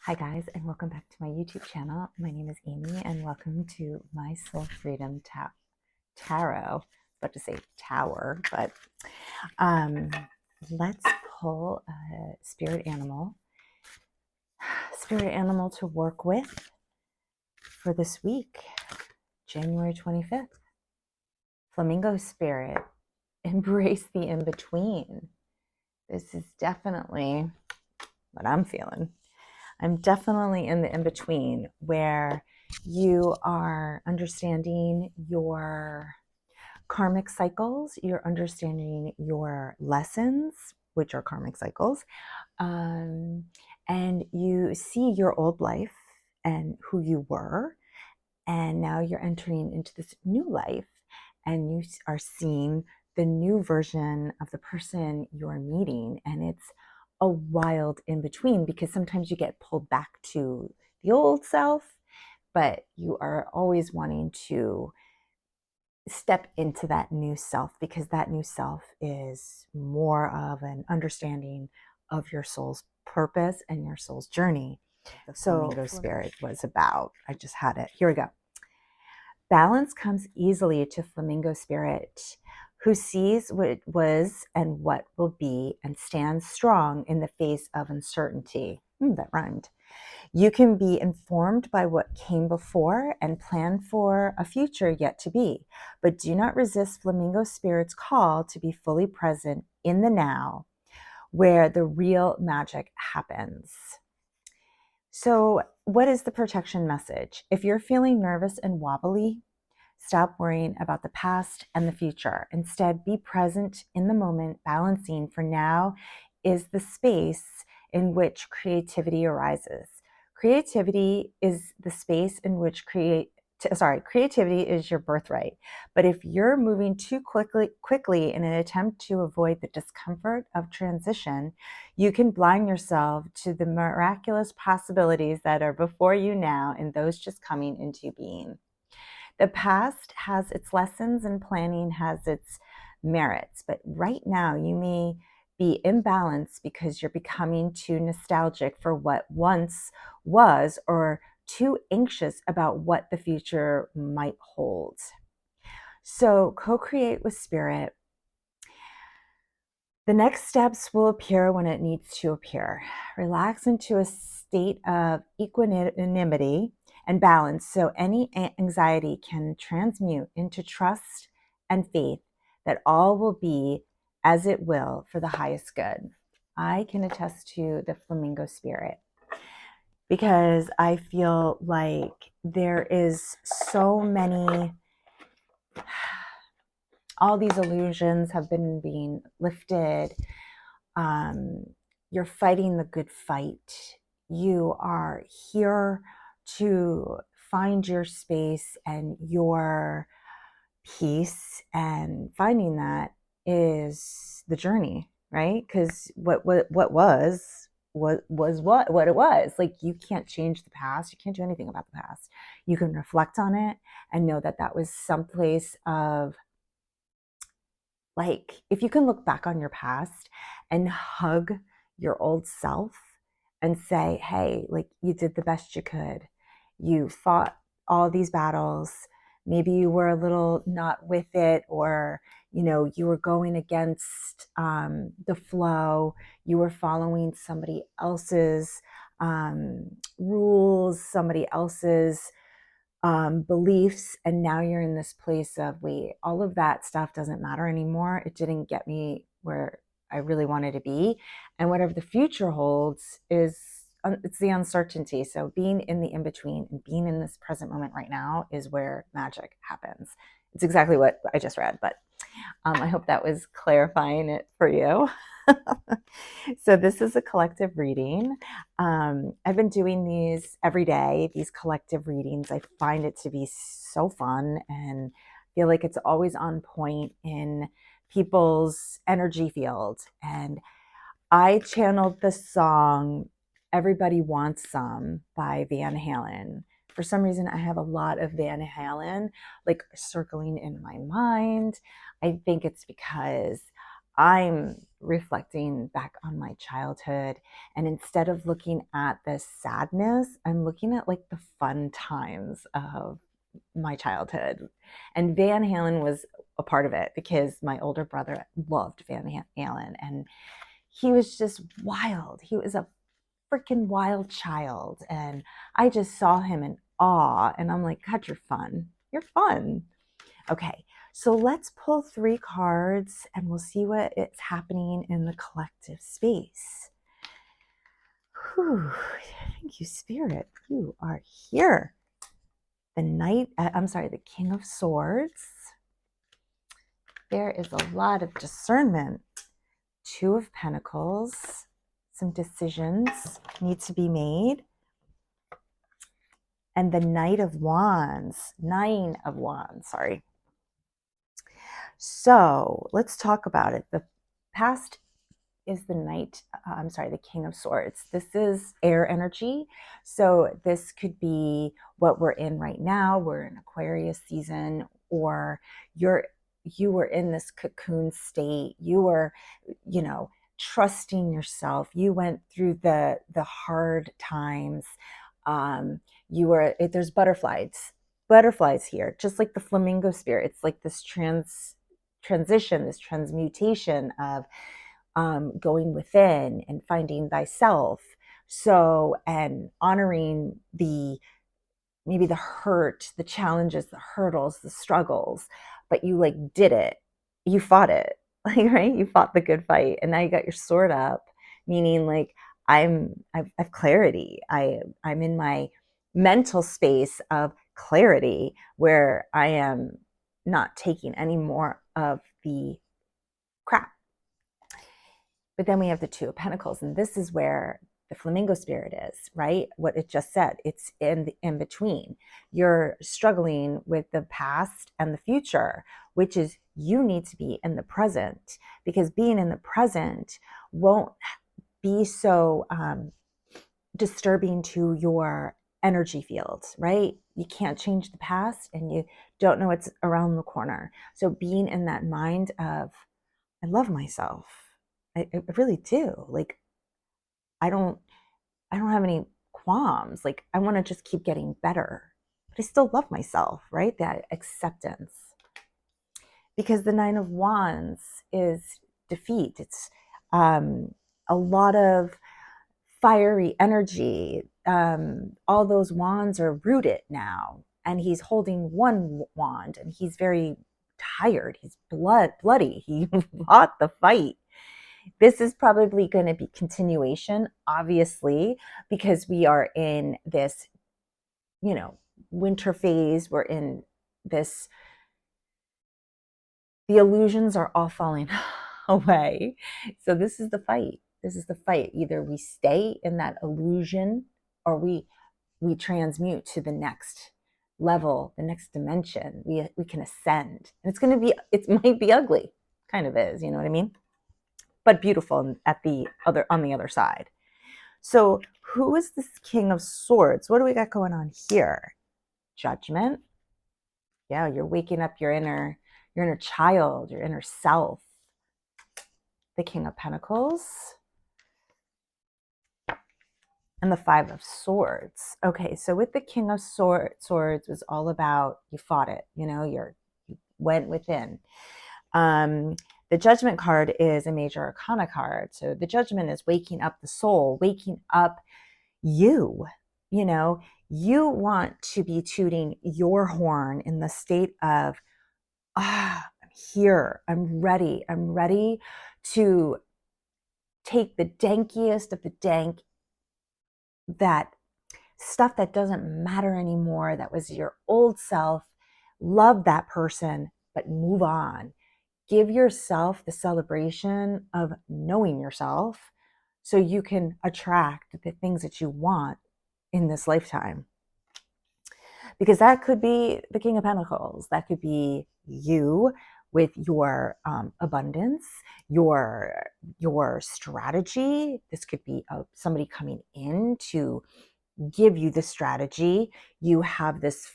Hi guys, and welcome back to my YouTube channel. My name is Amy, and welcome to my Soul Freedom Tarot. I was about to say tower, but let's pull a spirit animal to work with for this week, January 25th. Flamingo spirit, embrace the in-between. This is definitely what I'm feeling. I'm definitely in the in-between where you are understanding your karmic cycles, you're understanding your lessons, which are karmic cycles, and you see your old life and who you were, and now you're entering into this new life, and you are seeing the new version of the person you're meeting, and it's a wild in between because sometimes you get pulled back to the old self, but you are always wanting to step into that new self because that new self is more of an understanding of your soul's purpose and your soul's journey. The Flamingo spirit was about. I just had it. Here we go. Balance comes easily to Flamingo spirit, who sees what was and what will be and stands strong in the face of uncertainty. That rhymed. You can be informed by what came before and plan for a future yet to be, but do not resist Flamingo spirit's call to be fully present in the now, where the real magic happens. So, what is the protection message? If you're feeling nervous and wobbly, stop worrying about the past and the future. Instead, be present in the moment, balancing for now is the space in which creativity arises. Creativity is the space in which creativity is your birthright. But if you're moving too quickly in an attempt to avoid the discomfort of transition, you can blind yourself to the miraculous possibilities that are before you now and those just coming into being. The past has its lessons and planning has its merits, but right now you may be imbalanced because you're becoming too nostalgic for what once was or too anxious about what the future might hold. So co-create with spirit. The next steps will appear when it needs to appear. Relax into a state of equanimity and balance so any anxiety can transmute into trust and faith that all will be as it will for the highest good. I can attest to the Flamingo spirit because I feel like there is so many, all these illusions have been being lifted. You're fighting the good fight. You are here to find your space and your peace, and finding that is the journey, right? Because what was what it was. Like, you can't change the past. You can't do anything about the past. You can reflect on it and know that that was someplace of, like, if you can look back on your past and hug your old self and say, hey, like, you did the best you could. You fought all these battles. Maybe you were a little not with it, or, you know, you were going against the flow. You were following somebody else's rules, somebody else's beliefs, and now you're in this place of, wait, all of that stuff doesn't matter anymore. It didn't get me where I really wanted to be, and whatever the future holds is it's the uncertainty. So being in the in-between and being in this present moment right now is where magic happens. It's exactly what I just read, but I hope that was clarifying it for you. So this is a collective reading. I've been doing these every day, these collective readings. I find it to be so fun and feel like it's always on point in people's energy field. And I channeled the song Everybody Wants Some by Van Halen. For some reason, I have a lot of Van Halen circling in my mind. I think it's because I'm reflecting back on my childhood. And instead of looking at the sadness, I'm looking at like the fun times of my childhood. And Van Halen was a part of it because my older brother loved Van Halen, and he was just wild. He was a freaking wild child. And I just saw him in awe. And I'm like, God, you're fun. You're fun. Okay, so let's pull 3 cards and we'll see what is happening in the collective space. Whew. Thank you, Spirit. You are here. The King of Swords. There is a lot of discernment. 2 of Pentacles. Some decisions need to be made. And the Knight of Wands. 9 of Wands, sorry. So let's talk about it. The past is the King of Swords. This is air energy. So this could be what we're in right now. We're in Aquarius season, or you were in this cocoon state. You were, trusting yourself. You went through the hard times. There's butterflies here, just like the flamingo spirit. It's like this transition, this transmutation of going within and finding thyself. So, and honoring maybe the hurt, the challenges, the hurdles, the struggles, but you like did it. You fought it, like, right? You fought the good fight, and now you got your sword up, meaning like I've clarity. I'm in my mental space of clarity where I am not taking any more of the crap. But then we have the 2 of Pentacles, and this is where the flamingo spirit is, right? What it just said, it's in between. You're struggling with the past and the future, which is you need to be in the present, because being in the present won't be so disturbing to your energy field, right? You can't change the past and you don't know what's around the corner. So being in that mind of, I love myself. I really do. Like, I don't have any qualms. Like, I want to just keep getting better, but I still love myself, right? That acceptance. Because the 9 of Wands is defeat. It's a lot of fiery energy. All those wands are rooted now, and he's holding one wand, and he's very tired. He's bloody. He fought the fight. This is probably going to be continuation, obviously, because we are in this, winter phase. We're in this, the illusions are all falling away. So this is the fight. This is the fight. Either we stay in that illusion, or we transmute to the next level, the next dimension. We can ascend. And it might be ugly, kind of is, you know what I mean? But beautiful on the other side. So who is this King of Swords? What do we got going on here? Judgment. Yeah, you're waking up your inner child, your inner self. The King of Pentacles. And the 5 of Swords. Okay, so with the King of Swords was all about, you fought it, you went within. The Judgment card is a major arcana card. So the Judgment is waking up the soul, waking up you. You want to be tooting your horn in the state of, I'm here, I'm ready to take the dankiest of the dank, that stuff that doesn't matter anymore, that was your old self. Love that person, but move on. Give yourself the celebration of knowing yourself so you can attract the things that you want in this lifetime. Because that could be the King of Pentacles. That could be you with your abundance, your strategy. This could be somebody coming in to give you the strategy. You have this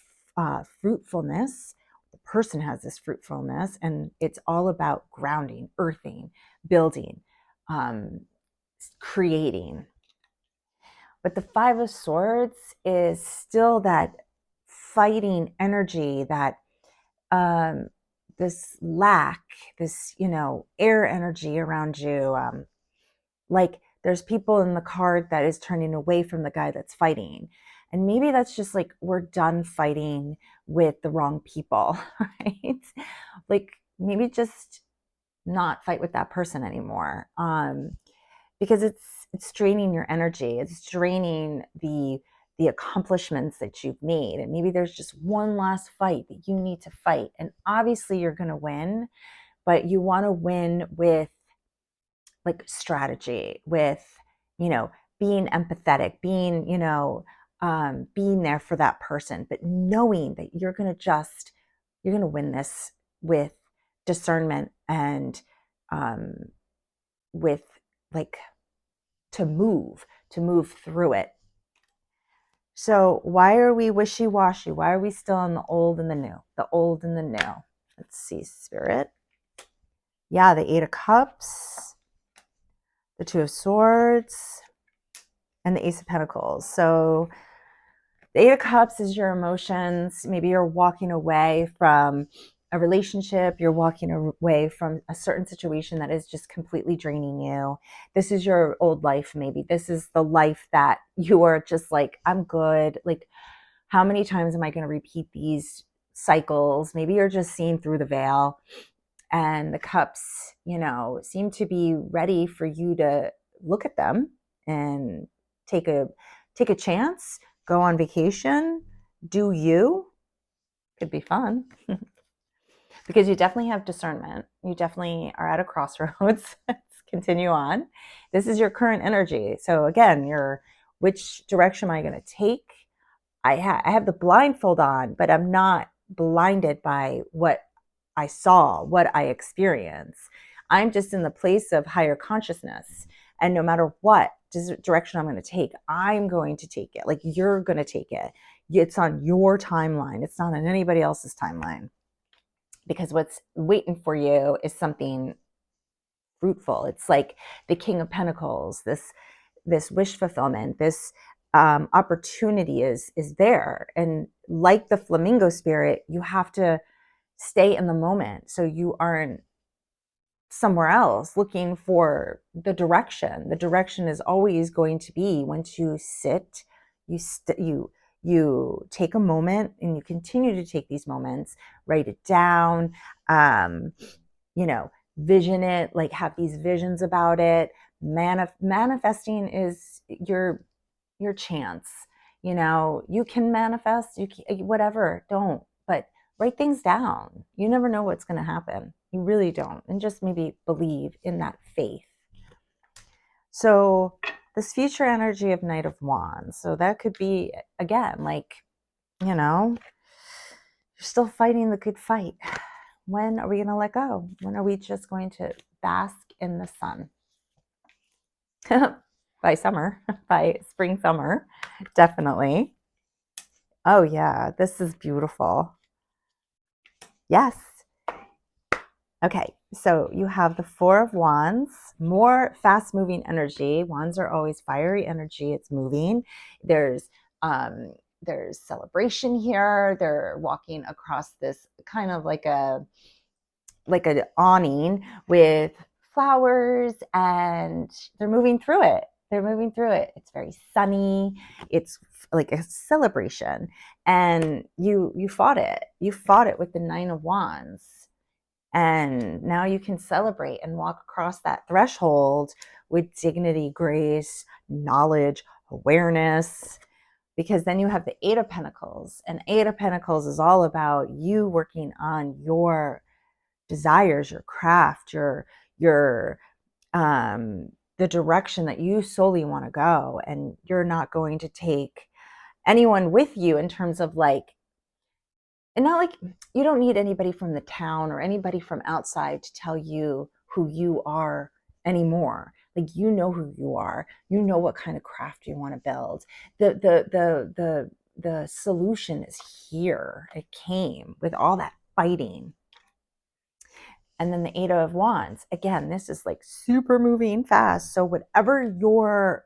fruitfulness. The person has this fruitfulness, and it's all about grounding, earthing, building. creating. But the Five of Swords is still that fighting energy, that this lack, this, air energy around you. Like there's people in the card that is turning away from the guy that's fighting. And maybe that's just like, we're done fighting with the wrong people, right? Like maybe just not fight with that person anymore. Because it's draining your energy. It's draining the accomplishments that you've made. And maybe there's just one last fight that you need to fight. And obviously you're going to win, but you want to win with like strategy, with, being empathetic, being, being there for that person, but knowing that you're going to win this with discernment and with like to move through it. So why are we wishy-washy? Why are we still in the old and the new? The old and the new. Let's see, Spirit. Yeah, the Eight of Cups, the Two of Swords, and the Ace of Pentacles. So the Eight of Cups is your emotions. Maybe you're walking away from a relationship. You're walking away from a certain situation that is just completely draining you. This is your old life. Maybe this is the life that you are just like, I'm good. Like, how many times am I going to repeat these cycles? Maybe you're just seeing through the veil, and the cups, seem to be ready for you to look at them and take a chance, go on vacation, do you. Could be fun. Because you definitely have discernment. You definitely are at a crossroads. Let's continue on. This is your current energy. So again, which direction am I going to take? I have the blindfold on, but I'm not blinded by what I saw, what I experienced. I'm just in the place of higher consciousness. And no matter what direction I'm going to take, I'm going to take it. Like you're going to take it. It's on your timeline. It's not on anybody else's timeline. Because what's waiting for you is something fruitful. It's like the King of Pentacles, this wish fulfillment, this opportunity is there. And like the Flamingo spirit, you have to stay in the moment so you aren't somewhere else looking for the direction. The direction is always going to be, once you sit, you take a moment, and you continue to take these moments, write it down, vision it, like have these visions about it. Manifesting is your chance. You can manifest, whatever, don't, but write things down. You never know what's going to happen. You really don't. And just maybe believe in that faith. So this future energy of Knight of Wands. So that could be, again, like, you're still fighting the good fight. When are we going to let go? When are we just going to bask in the sun? By summer, by spring, summer, definitely. Oh yeah, this is beautiful. Yes. Okay, so you have the Four of Wands, more fast-moving energy. Wands are always fiery energy. It's moving. There's celebration here. They're walking across this kind of like an awning with flowers, and they're moving through it. It's very sunny. It's like a celebration. And you fought it. You fought it with the Nine of Wands. And now you can celebrate and walk across that threshold with dignity, grace, knowledge, awareness. Because then you have the Eight of Pentacles. And Eight of Pentacles is all about you working on your desires, your craft, your the direction that you solely want to go. And you're not going to take anyone with you in terms of like, and not like, you don't need anybody from the town or anybody from outside to tell you who you are anymore. Like, you know who you are. You know what kind of craft you want to build. The solution is here. It came with all that fighting. And then the Eight of Wands. Again, this is like super moving fast. So whatever you're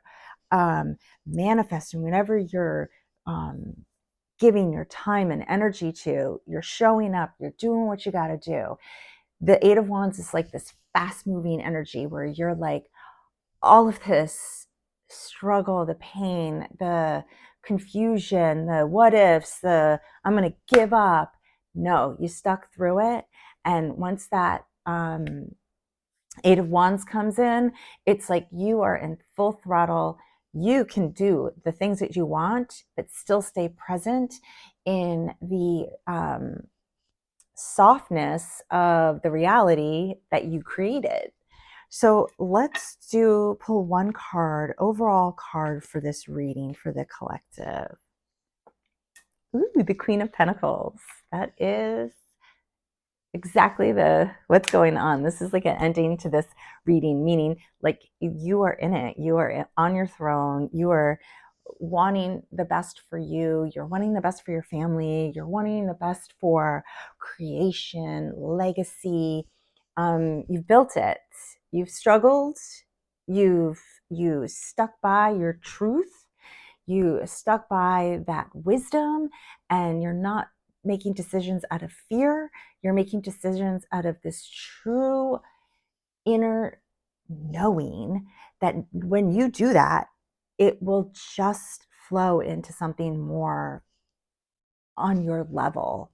manifesting, whenever you're giving your time and energy to, you're showing up, you're doing what you got to do. The Eight of Wands is like this fast moving energy where you're like, all of this struggle, the pain, the confusion, the what ifs, the I'm going to give up. No, you stuck through it. And once that Eight of Wands comes in, it's like you are in full throttle. You can do the things that you want, but still stay present in the softness of the reality that you created. So let's pull one card, overall card for this reading for the collective. Ooh, the Queen of Pentacles. That is exactly what's going on. This is like an ending to this reading, meaning like you are in it. You are on your throne. You are wanting the best for you. You're wanting the best for your family. You're wanting the best for creation, legacy. You've built it. You've struggled. You stuck by your truth. You stuck by that wisdom, and you're not making decisions out of fear. You're making decisions out of this true inner knowing that when you do that, it will just flow into something more on your level.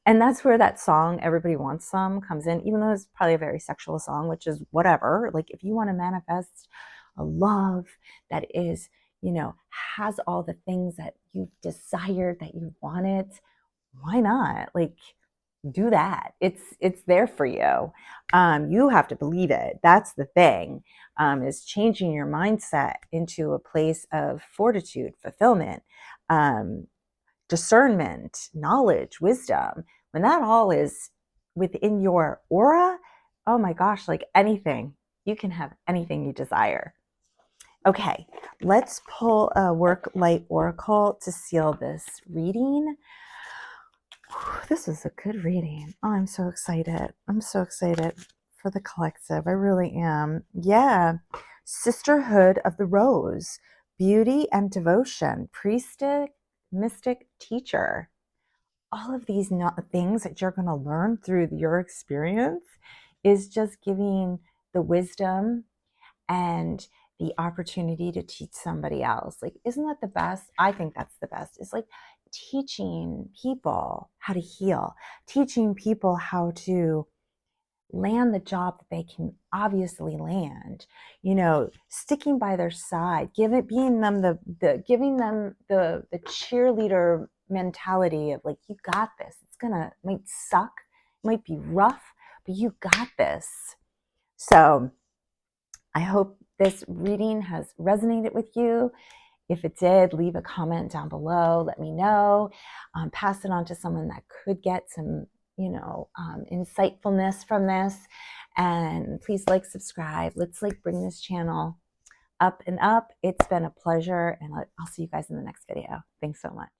And that's where that song, Everybody Wants Some, comes in, even though it's probably a very sexual song, which is whatever. Like, if you want to manifest a love that is, has all the things that you've desired, that you wanted, why not? Like, do that. It's there for you. You have to believe it. That's the thing, is changing your mindset into a place of fortitude, fulfillment, discernment, knowledge, wisdom. When that all is within your aura, oh my gosh, like anything, you can have anything you desire. Okay, let's pull a Work Light Oracle to seal this reading. This is a good reading. Oh, I'm so excited. I'm so excited for the collective. I really am. Yeah. Sisterhood of the Rose, beauty and devotion, priestess, mystic, teacher. All of these things that you're going to learn through your experience is just giving the wisdom and the opportunity to teach somebody else. Like, isn't that the best? I think that's the best. It's like teaching people how to heal, teaching people how to land the job that they can obviously land, sticking by their side, giving them the cheerleader mentality of like, you got this. Might suck, might be rough, but you got this. So I hope this reading has resonated with you. If it did, leave a comment down below. Let me know. Pass it on to someone that could get some, insightfulness from this. And please subscribe. Let's bring this channel up and up. It's been a pleasure. And I'll see you guys in the next video. Thanks so much.